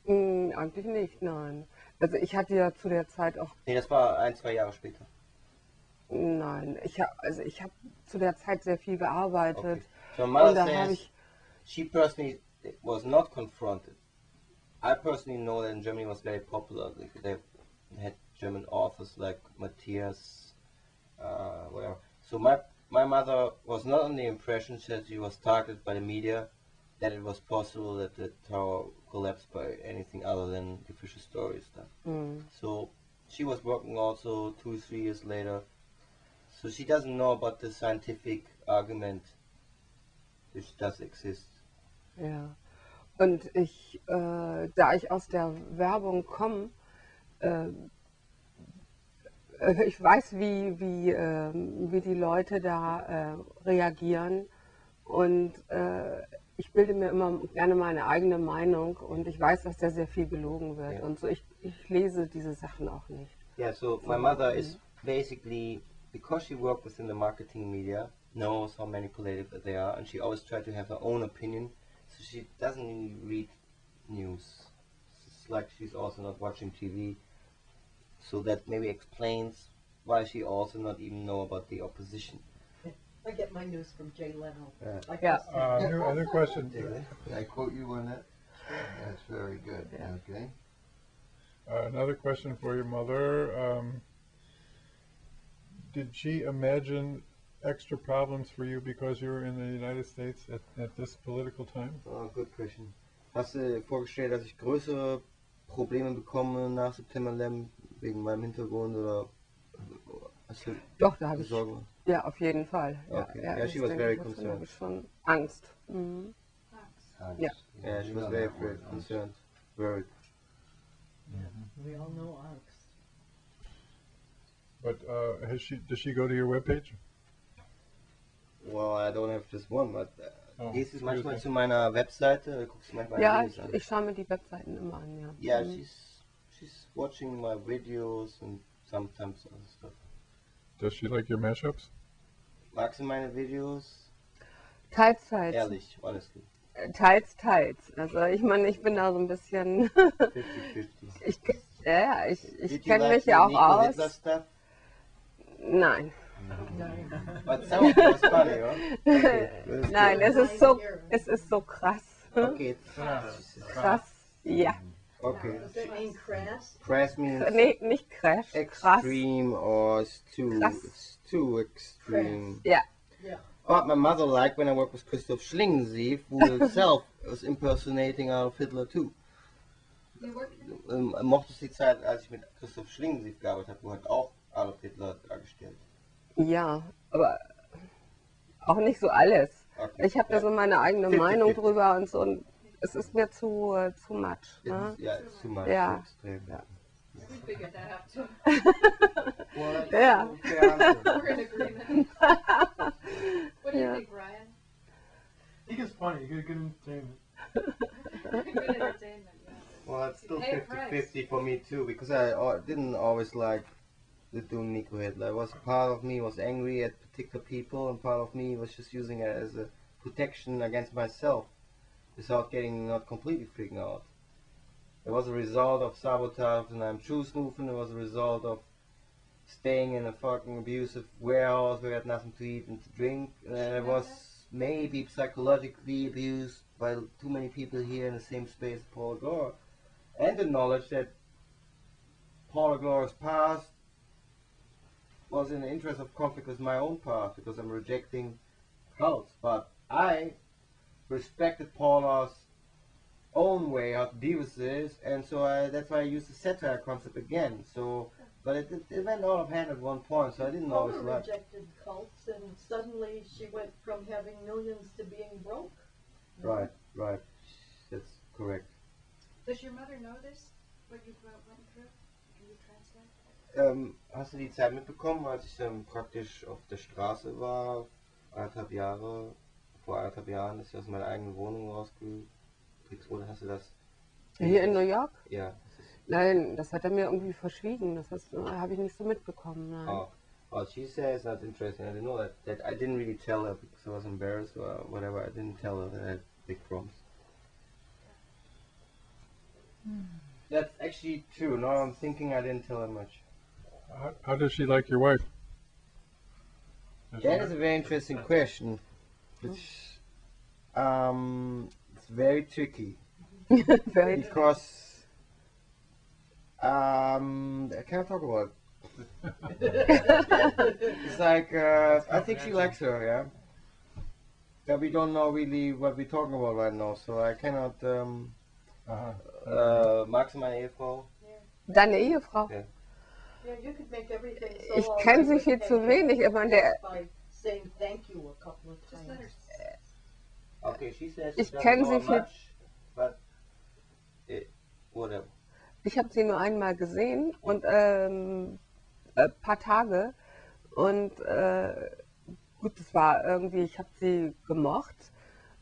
Eigentlich nicht, nein. Also ich hatte ja zu der Zeit auch, Nee, das war 1, 2 Jahre später. nein, ich habe zu der Zeit sehr viel gearbeitet. Okay. So Und mother da habe says ich, she personally was not confronted. I personally know that in Germany was very popular. They had German authors like Matthias, whatever. So my mother was not under the impression that she was targeted by the media, that it was possible that the tower collapsed by anything other than the official story stuff. So she was working also 2, 3 years later. So she doesn't know about the scientific argument which does exist. ja. Und da ich aus der Werbung komme, ich weiß, wie die Leute da reagieren und ich bilde mir immer gerne meine eigene Meinung und ich weiß, dass da sehr viel gelogen wird Ja. und so. Ich lese diese Sachen auch nicht. Yeah, so my mother is basically, because she worked within the marketing media, knows how manipulative they are, and she always tried to have her own opinion, so she doesn't really read news. It's like she's also not watching TV, so that maybe explains why she also not even know about the opposition. I get my news from Jay Leno. Yeah. I Yeah. trust him. Other question. Can I quote you on that? That's very good. Yeah. Okay. Another question for your mother. Did she imagine extra problems for you because you were in the United States at this political time? Oh, good question. Hast du dir vorgestellt, dass ich größere Probleme bekomme nach September 11 wegen meinem Hintergrund oder hast du Doch, da habe ich, Sorgen? ja, auf jeden Fall. Ja, Okay. Yeah, ich she was denke, very davon concerned. habe ich schon Angst. Mhm. Hans, Yeah. Yeah, she you was know very that word, Hans. concerned. Worried. We all know angst. But does she go to your webpage? Well, I don't have just one, but Oh, gehst du excuse manchmal me. zu meiner Webseite, guckst du manchmal Ja, Videos an? ich schaue mir die Webseiten immer an, ja. Yeah, Mhm. she's watching my videos and sometimes other stuff. Does she like your mashups? Magst du meine Videos? Teils, teils. Ehrlich, honestly. Teils, teils. Also ich meine, ich bin da so ein bisschen, 50-50. ich Did you kenne like mich ja the auch Nico Hitler aus. stuff? Nein, But some of it was funny, huh? Okay. That's nein, good. es ist so krass. Okay, Krass, ja. okay. Does that mean crass? Crass means Nee, nicht crash, krass. extreme or it's too extreme. Ja, Yeah. But my mother liked when I worked with Christoph Schlingensief, who himself was impersonating Adolf Hitler too. You worked Mochte es die Zeit, als ich mit Christoph Schlingensief gearbeitet habe, wo hat auch Adolf Hitler dargestellt. ja, aber auch nicht so alles. Okay. Ich habe da so meine eigene 50-50. Meinung drüber und so und es ist mir zu much. It's, Ne? yeah, it's too much. Yeah. Too extreme. Yeah. We figured that out too. Well, that's Yeah. a fair answer. We're in agreement. What do you Yeah. think, Ryan? I think it's funny. You get a good entertainment. Good entertainment, yeah. Well, it's still Pay a price. 50-50 for me too, because I didn't always like the doing Nico Hitler. It was part of me was angry at particular people, and part of me was just using it as a protection against myself, without getting not completely freaking out. It was a result of sabotage and I'm truth movement. It was a result of staying in a fucking abusive warehouse where I had nothing to eat and to drink. And I was maybe psychologically abused by too many people here in the same space as Paul Gore. And the knowledge that Paul Gore's past was in the interest of conflict with my own past, because I'm rejecting cults. But I respected Paula's own way how to deal with this, and so that's why I used the satire concept again. So, but it went out of hand at one point, so I didn't always Paula like. rejected cults, and suddenly she went from having millions to being broke. Right, right. That's correct. Does your mother know this? what you went through? Can you translate? Hast du die Zeit mitbekommen, als ich praktisch auf der Straße war, vor 1,5 Jahren, dass ich aus meiner eigenen Wohnung rausgekriegt wurde? Hast du das? Hier in New York? Ja. Nein, das hat er mir irgendwie verschwiegen. Das habe ich nicht so mitbekommen. Nein. Oh, well, she says that's interesting. I didn't know that I didn't really tell her because I was embarrassed or whatever. I didn't tell her that I had big problems. That's actually true. Now I'm thinking I didn't tell her much. How does she like your wife? Does she That is a very interesting question. It's very tricky Very because I can't talk about it. It's like I think she likes her, yeah. But we don't know really what we're talking about right now, so I cannot. Magst du meine Ehefrau? Deine Ehefrau? Ja. Yeah, you could make everything so Ich all kenne right sie with viel zu Peggy wenig. Ich meine, der, by saying thank you a couple of Just let her times. Okay, she says she Ich doesn't kenne know sie viel. much, but whatever. Ich habe sie nur einmal gesehen und paar Tage und gut, es war irgendwie, ich habe sie gemocht,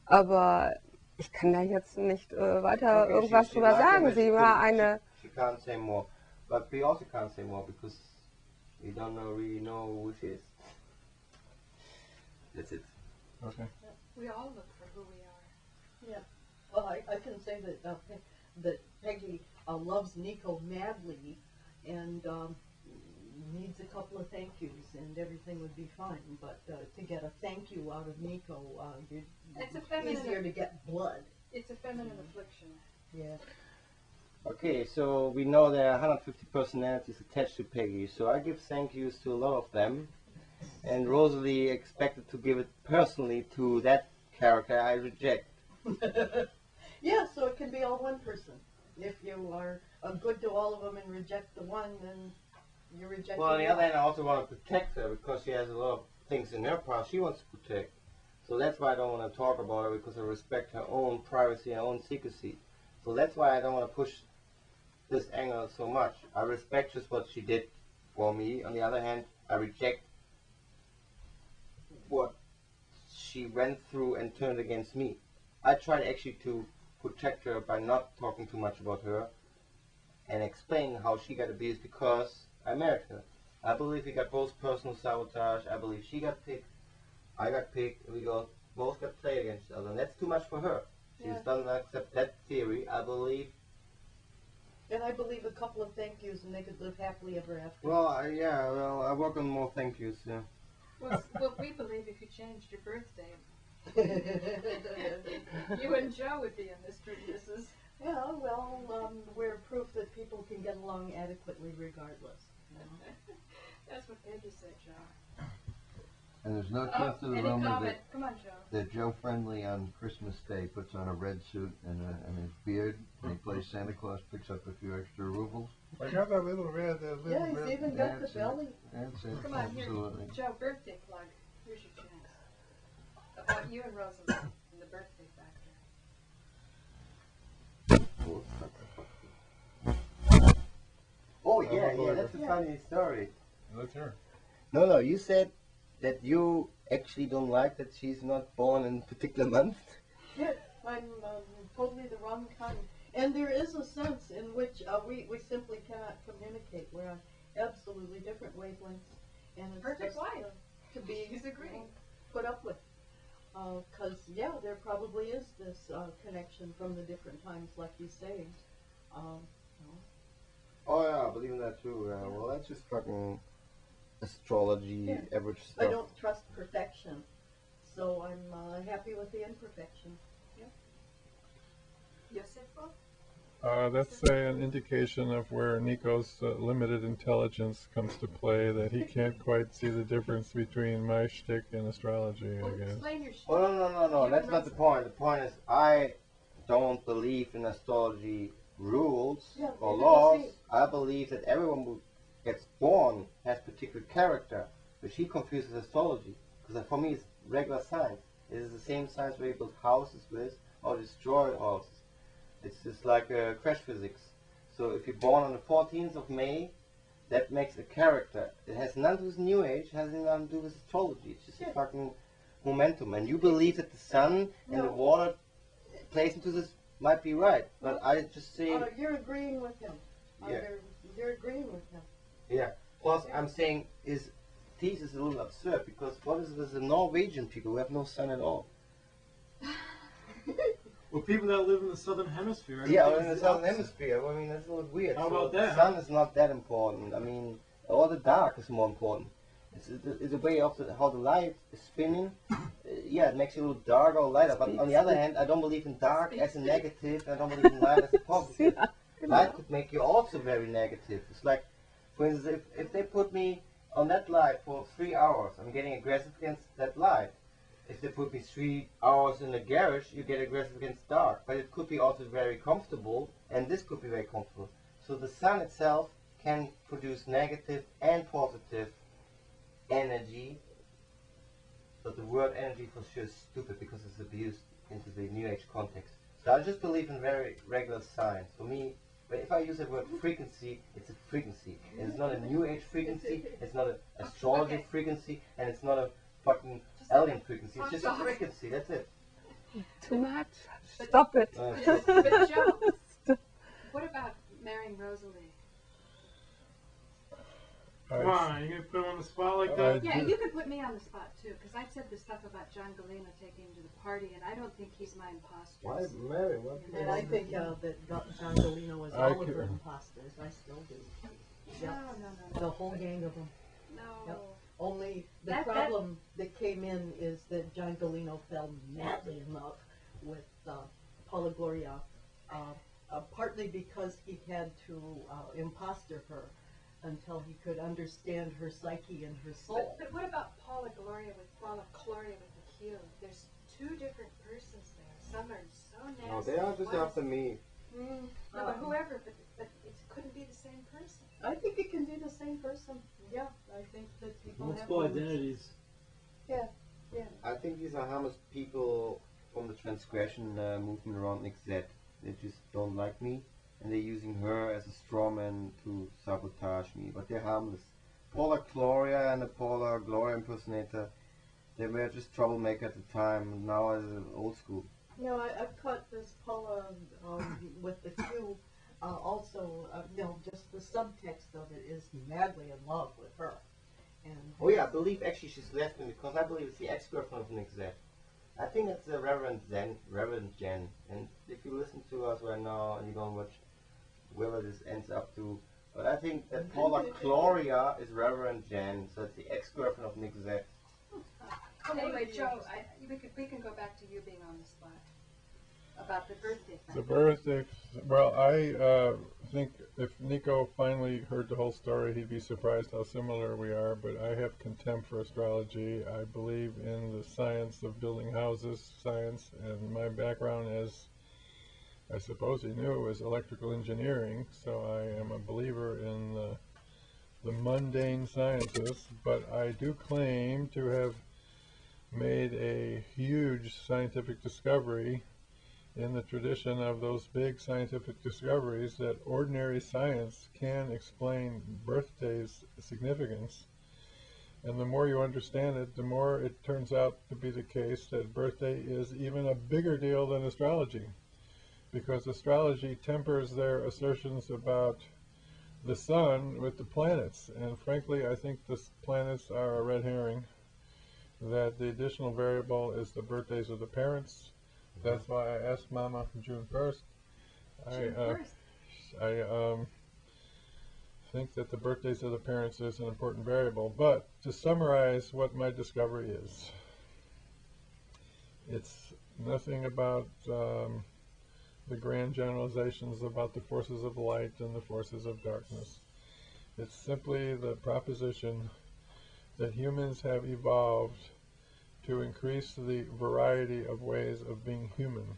aber ich kann da jetzt nicht weiter Okay, irgendwas she drüber liked her, sagen. but Sie she war couldn't- eine, She can't say more, but we also can't say more because we don't really know who she is. That's it. Okay. We all look for who we are. Well, I can say that Peggy loves Nico madly and needs a couple of thank yous and everything would be fine. But to get a thank you out of Nico, It's a feminine. easier to get blood. It's a feminine affliction. Yeah. Okay, so we know there are 150 personalities attached to Peggy, so I give thank yous to a lot of them. And Rosalie expected to give it personally to that character I reject. Yeah, so it can be all one person. If you are good to all of them and reject the one, then you're rejecting. Well, on the all. other hand, I also want to protect her because she has a lot of things in her past she wants to protect. So that's why I don't want to talk about her because I respect her own privacy and own secrecy. So that's why I don't want to push this angle so much. I respect just what she did for me. On the other hand, I reject what she went through and turned against me. I tried actually to protect her by not talking too much about her and explain how she got abused because I married her. I believe we got both personal sabotage. I believe she got picked, I got picked, and we both got played against each other. And that's too much for her. She's Yeah. doesn't accept that theory. I believe. And I believe a couple of thank yous and they could live happily ever after. Well, I work on more thank yous. Yeah. Well, we believe if you changed your birthday, you and Joe would be in this business. Yeah, well, we're proof that people can get along adequately regardless. You know? That's what Peggy said, Joe. And there's no truth to the Any rumor comment? Come on, Joe. that Joe Friendly on Christmas Day puts on a red suit and his beard, and he plays Santa Claus, picks up a few extra rubles. I got that little red. Yeah, he's even got the That's it. belly. That's it. Come on, here. Absolutely. Joe, birthday plug. Here's your chance. About you and Rosalie and the birthday factor. Oh yeah, that's a funny story. Let's hear. No, you said that you actually don't like that she's not born in a particular month. Yeah, I'm totally the wrong kind. And there is a sense in which we simply cannot communicate. We're on absolutely different wavelengths. And it's Perfect just wife. to be She's agreeing. put up with. Because, yeah, there probably is this connection from the different times, like you say. Oh yeah, I believe in that too. Well, that's just fucking astrology, Yeah. average I stuff. don't trust perfection, so I'm happy with the imperfection. Yosefo? That's an indication of where Nico's limited intelligence comes to play, that he can't quite see the difference between my shtick and astrology, I Well, guess. explain your shtick. Oh no, that's not the point. The point is I don't believe in astrology rules Yeah, or it laws. doesn't. I believe that everyone who gets born has particular character, but she confuses astrology because for me it's regular science. It is the same science where you build houses with or destroy houses. It's just like crash physics. So if you're born on the 14th of May, that makes a character. It has nothing to do with New Age, it has nothing to do with astrology. It's just a fucking momentum. And you believe that the sun and the water plays into this might be right. But I just say... You're agreeing with him. Yeah. You're agreeing with him. Yeah. Plus, I'm saying his thesis is a little absurd, because what is with the Norwegian people who have no sun at all? Well, people that live in the southern hemisphere. Yeah, or in the southern hemisphere. I mean, that's a little weird. How about that? The sun is not that important. I mean, or the dark is more important. It's a way of how the light is spinning. Yeah, it makes you a little darker or lighter. But on the other hand, I don't believe in dark as a negative. I don't believe in light as a positive. Light could make you also very negative. It's like, for instance, if they put me on that light for 3 hours, I'm getting aggressive against that light. If they put me 3 hours in the garage, you get aggressive against dark. But it could be also very comfortable, and this could be very comfortable. So the sun itself can produce negative and positive energy. But the word energy for sure is stupid because it's abused into the New Age context. So I just believe in very regular science. For me, if I use the word frequency, it's a frequency. And it's not a New Age frequency, it's not an astrology frequency, and it's not a fucking alien frequency. It's just a frequency, that's it. Too much. Stop it. But Joe, what about marrying Rosalie? Come on, you gonna put him on the spot like that? Yeah, you could put me on the spot too, because I've said this stuff about John Galeno taking him to the party, and I don't think he's my imposter. Why Mary? What? And I think that John Galeno is all of her imposters. I still do. No, Yep. no. The whole gang of them. No. Yep. Only the That- problem that came in is that John Galeno fell madly in love with Paula Gloria, partly because he had to imposter her until he could understand her psyche and her soul. But what about Paula Gloria with the Q? There's two different persons there. Some are so nasty. No, they are just after me. No, but whoever, but it couldn't be the same person. I think it can be the same person. Yeah, I think that people Multiple have identities. Yeah. I think these are harmless people from the transgression movement around Nick Z. They just don't like me, and they're using her as a strawman to sabotage me, but they're harmless. Paula Gloria and the Paula Gloria impersonator, they were just troublemaker at the time, now as old school. No, I've caught this Paula with the Q. Also, just the subtext of it is madly in love with her. And Oh yeah, I believe actually she's lesbian because I believe it's the ex-girlfriend of Nick Z. I think it's Reverend Jen. And if you listen to us right now and you don't watch whoever this ends up to, but I think that Paula Gloria is Reverend Jen, so it's the ex-girlfriend of Nick Z. Anyway, Joe, we can go back to you being on the spot about the birthday thing. The birthday, well, I think if Nico finally heard the whole story, he'd be surprised how similar we are, but I have contempt for astrology. I believe in the science of building houses, science, and my background, as I suppose he knew, is electrical engineering, so I am a believer in the mundane sciences, but I do claim to have made a huge scientific discovery in the tradition of those big scientific discoveries that ordinary science can explain birthday's significance. And the more you understand it, the more it turns out to be the case that birthday is even a bigger deal than astrology, because astrology tempers their assertions about the sun with the planets. And frankly, I think the planets are a red herring, that the additional variable is the birthdays of the parents. That's why I asked Mama June 1st. I think that the birthdays of the parents is an important variable. But to summarize what my discovery is, it's nothing about the grand generalizations about the forces of light and the forces of darkness. It's simply the proposition that humans have evolved to increase the variety of ways of being human,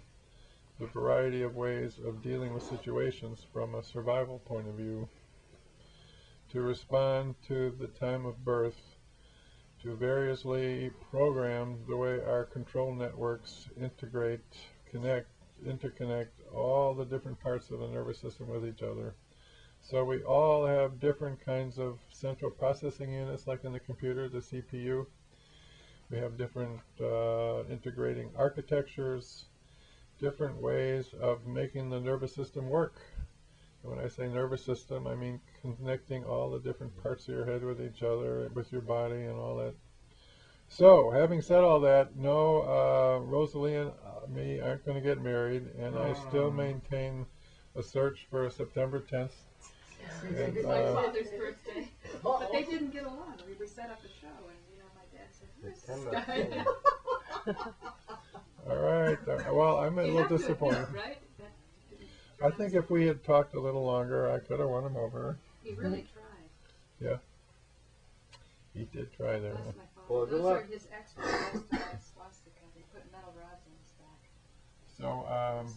the variety of ways of dealing with situations from a survival point of view, to respond to the time of birth, to variously program the way our control networks interconnect all the different parts of the nervous system with each other, So we all have different kinds of central processing units, like in the computer, the CPU. We have different integrating architectures, different ways of making the nervous system work. And when I say nervous system, I mean connecting all the different parts of your head with each other, with your body and all that. So, having said all that, no, Rosalie and me aren't going to get married, and I still maintain a search for a September 10th. And, My father's birthday. But they didn't get along. We set up a show, and my dad said, "Who's this guy?" all right. Well, I'm a little disappointed. Right? I think if we had talked a little longer, I could have won him over. He really tried. Yeah. He did try there. That's my father. Well, Those are his ex-wife's swastika. They put metal rods on his back. So,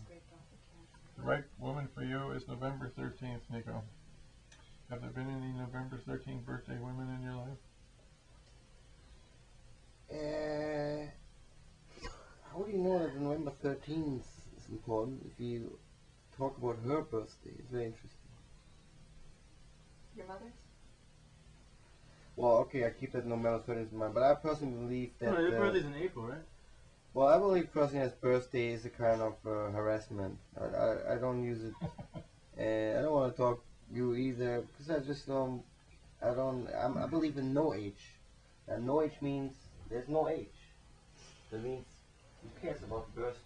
Scraped off the cancer. the right woman for you is November 13th, Nico. Have there been any November 13th birthday women in your life? How do you know that November 13th is important? If you talk about her birthday, it's very interesting. Your mother's? Well, okay, I keep that November 13th in mind, but I personally believe that... No, your birthday's in April, right? Well, I believe personally that birthday is a kind of harassment. I don't use it, and I don't want to talk you either, because I just don't, I believe in no age. And no age means there's no age. That means who cares about the birth?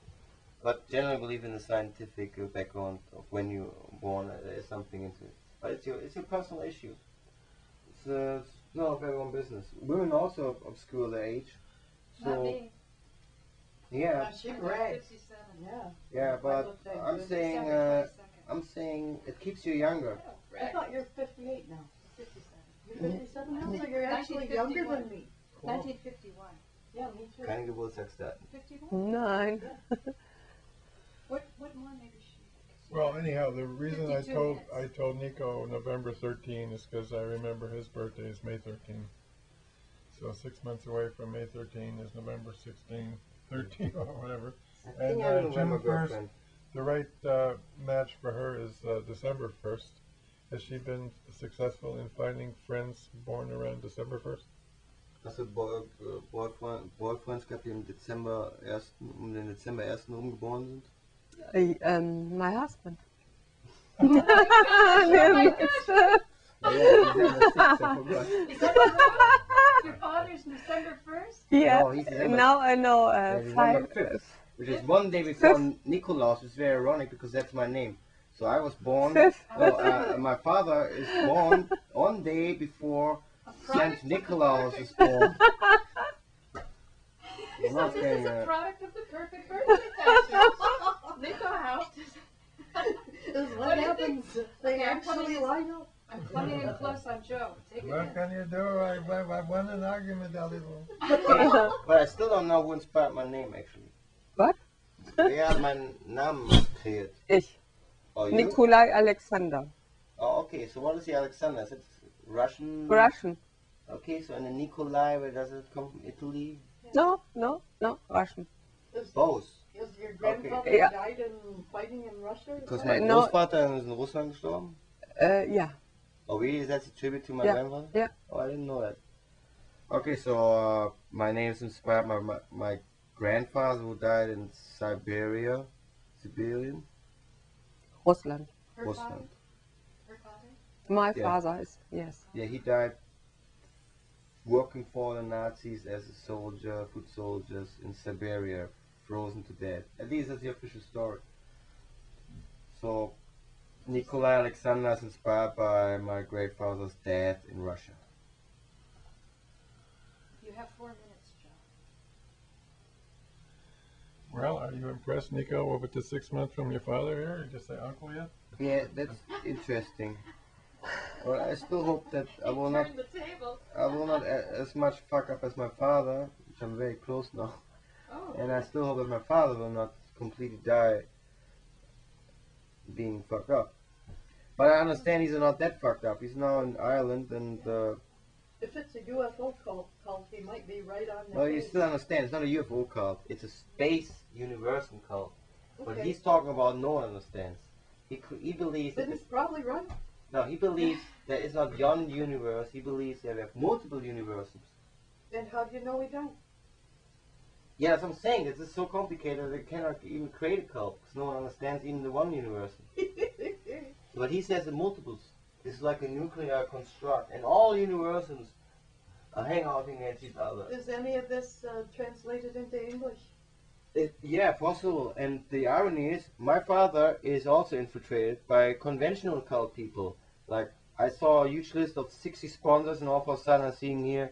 But generally believe in the scientific background of when you're born, there's something into it. But it's your personal issue. It's none of everyone's business. Women also obscure their age. So, Not me. yeah. She I'm brags. 57. Yeah, but birthday I'm was saying, December 22nd. I'm saying it keeps you younger. Oh, I right. thought you're 58 now. 57. You're 57 now, so you're actually younger than me. 1951. Yeah, me too. Keine Geburtstagsdaten. 51? Nein. What more maybe she... Well, anyhow, the reason 52 minutes. I told Nico November 13 is because I remember his birthday is May 13. So 6 months away from May 13 is November 16, 13 or whatever. I And think I remember June 1st, girlfriend. the right match for her is December 1st. Has she been successful in finding friends born around December 1st? Hast du Boyfriends gehabt, die im Dezember 1. um den Dezember 1. rumgeboren sind? My husband. Is that wrong? Your father's December 1st? Yeah, No, he's December- now I know December 5th, which is one day before Nikolaus, which is very ironic because that's my name. So I was born, Fifth. my father is born one day before Saint Product Nikolaus is born. He I'm not says this saying is a that. product of the perfect birthday fashion. Nico House. This is What what do you happens. think? They Okay, I'm actually coming in. line up. I'm coming in close on Joe. Take it What in. can you do? I won an argument a little. But I still don't know who inspired my name actually. What? Wer hat meinen Namen kreiert? Ich. Oh, you? Nikolai Alexander. Oh, okay. So what is the Alexander? Is it Russian? Russian. Okay, so and the Nikolai, where does it come from? Italy? No, Russian. Both. Is your grandfather Yeah. died in fighting in Russia? Because Is my that- No. Großvater is in Russland gestorben. Yeah. Oh, really? Is that a tribute to my Yeah. grandfather? Yeah. Oh, I didn't know that. Okay, so my name is inspired by my grandfather who died in Siberian. Russland. Her Russland. father? Her father? My Yeah. father is, yes. Yeah, he died working for the Nazis as a soldier, foot soldiers in Siberia, frozen to death. At least that's the official story. So, Nikolai Alexander is inspired by my great-father's death in Russia. You have 4 minutes, Joe. Well, are you impressed, Nico, with the 6 months from your father here? Or just say uncle yet? Yeah, that's interesting. Well, I still hope that I will not Turn the table. as much fuck up as my father, which I'm very close now. Oh. And I still hope that my father will not completely die being fucked up. But I understand he's not that fucked up. He's now in Ireland and If it's a UFO cult, he might be right on the well, you case. still understand it's not a UFO cult. It's a space universal cult. But Okay. he's talking about no one understands. He believes Then that he's probably right. No, he believes there is not one universe. He believes there are multiple universes. And how do you know we don't? Yeah, that's what I'm saying. This is so complicated they cannot even create a cult because no one understands even the one universe. But he says the multiples is like a nuclear construct, and all universes are hang out against each other. Is any of this translated into English? Yeah, possible. And the irony is, my father is also infiltrated by conventional cult people. Like, I saw a huge list of 60 sponsors, and all of a sudden I'm seeing here,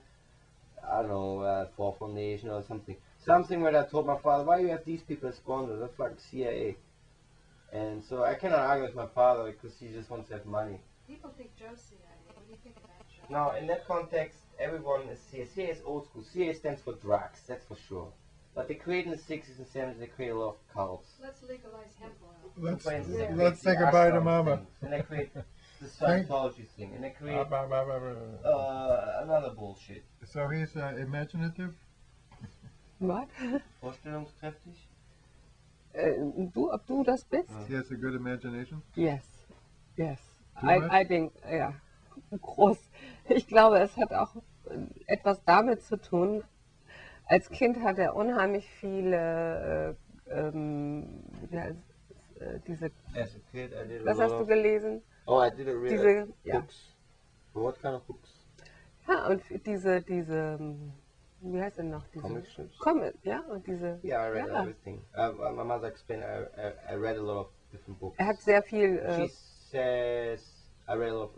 I don't know, for foundation or something. Something where I told my father, why you have these people as sponsors? That's like CIA. And so I cannot argue with my father because he just wants to have money. People think Joe's CIA. What do you think of that, Joe? Now, in that context, everyone is CIA. CIA is old school. CIA stands for drugs, that's for sure. But they create in the 60s and 70s, they create a lot of cults. Let's legalize hemp oil. Let's say goodbye to Mama. Things. And they create the Scientology thing. And they create another bullshit. So he's imaginative? What? Vorstellungskräftig? Ob du das bist? He has a good imagination? Yes, yes. Too much? I think, ja, groß. Ich glaube, es hat auch etwas damit zu tun. Als Kind hat er unheimlich viele, diese, As a kid, I did a was lot hast du of... gelesen? Oh, I did a read Diese, ja. books. What kind of books? Ja, und diese, wie heißt denn noch? Diese Comic strips? Comic, ja, und diese, Yeah, I read ja. everything. My mother explained I read a lot of different books. Er hat sehr viel, She says I read a lot of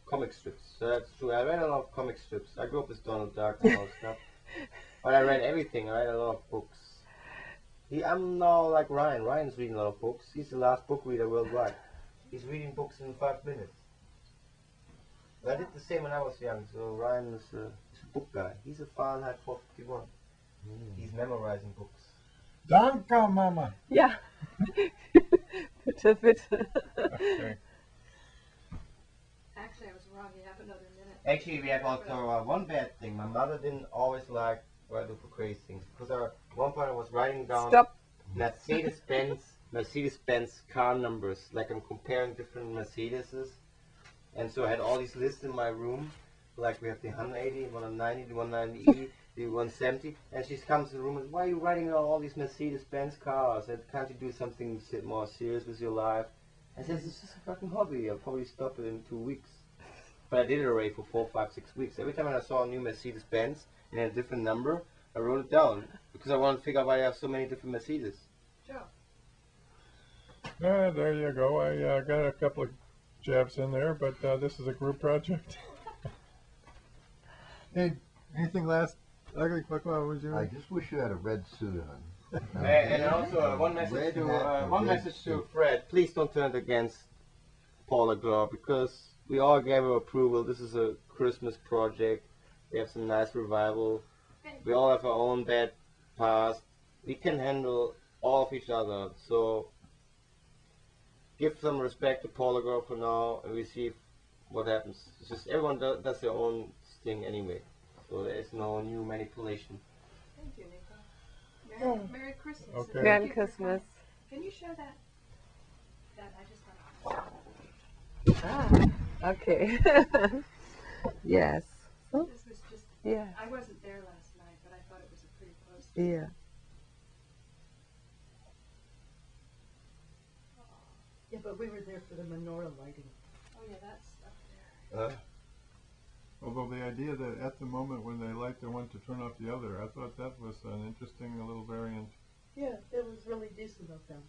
comic strips. So that's true. I read a lot of comic strips. I grew up with Donald Duck and all stuff. But I read everything. I read a lot of books. I'm now like Ryan. Ryan's reading a lot of books. He's the last book reader worldwide. He's reading books in 5 minutes. I did the same when I was young. So Ryan is a book guy. He's a Fahrenheit 451. He's memorizing books. Danke, Mama. ja, bitte, bitte. Okay. Actually, I was wrong. You have another minute. Actually, we have also one bad thing. My mother didn't always like what I do for crazy things. Because at one point I was writing down Stop. Mercedes-Benz car numbers. Like I'm comparing different Mercedeses. And so I had all these lists in my room. Like we have the 180, 190, the 190E, the 170. And she comes to the room and says, why are you writing down all these Mercedes-Benz cars? And can't you do something more serious with your life? I said, it's just a fucking hobby. I'll probably stop it in 2 weeks. But I did it already for 4, 5, 6 weeks. Every time I saw a new Mercedes-Benz and a different number, I wrote it down. Because I wanted to figure out why I have so many different Mercedes. Joe. There you go. I got a couple of jabs in there, but this is a group project. Hey, anything last? Ugly, what was you? I just wish you had a red suit on. And also one message to Fred. Please don't turn it against Paula Glow because we all gave her approval. This is a Christmas project. We have some nice revival. We all have our own bad past. We can handle all of each other. So give some respect to Paula Glow for now, and we see what happens. It's just everyone does their own thing anyway. So there is no new manipulation. Thank you, Nico. Merry Christmas. Okay. Thank Merry you for Christmas. coming. Can you show that? I just got Ah, okay. Yes. Oh, This was just, yeah, I wasn't there last night, but I thought it was a pretty post. yeah. Yeah, but we were there for the menorah lighting. Oh yeah, that's up there. Although the idea that at the moment when they light the one to turn off the other, I thought that was an interesting little variant. Yeah, it was really decent of them.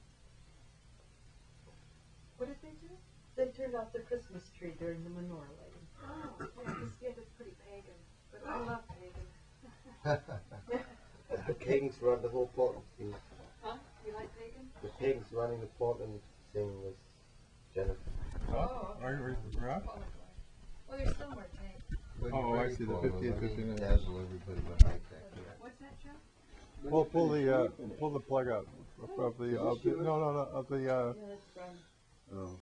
What did they do? They turned off the Christmas tree during the menorah lighting. Oh, yeah, that's pretty pagan. But I love pagan. The pagans run the whole Portland thing. Huh? You like pagan? The pagans running the Portland thing was Jennifer. Oh, okay. Are you right? Well, there's still more tape. Oh, I see, the 58, 59. Dazzle everybody behind that. What's that, Joe? Pull the plug out of the, no, of the, Yeah, that's from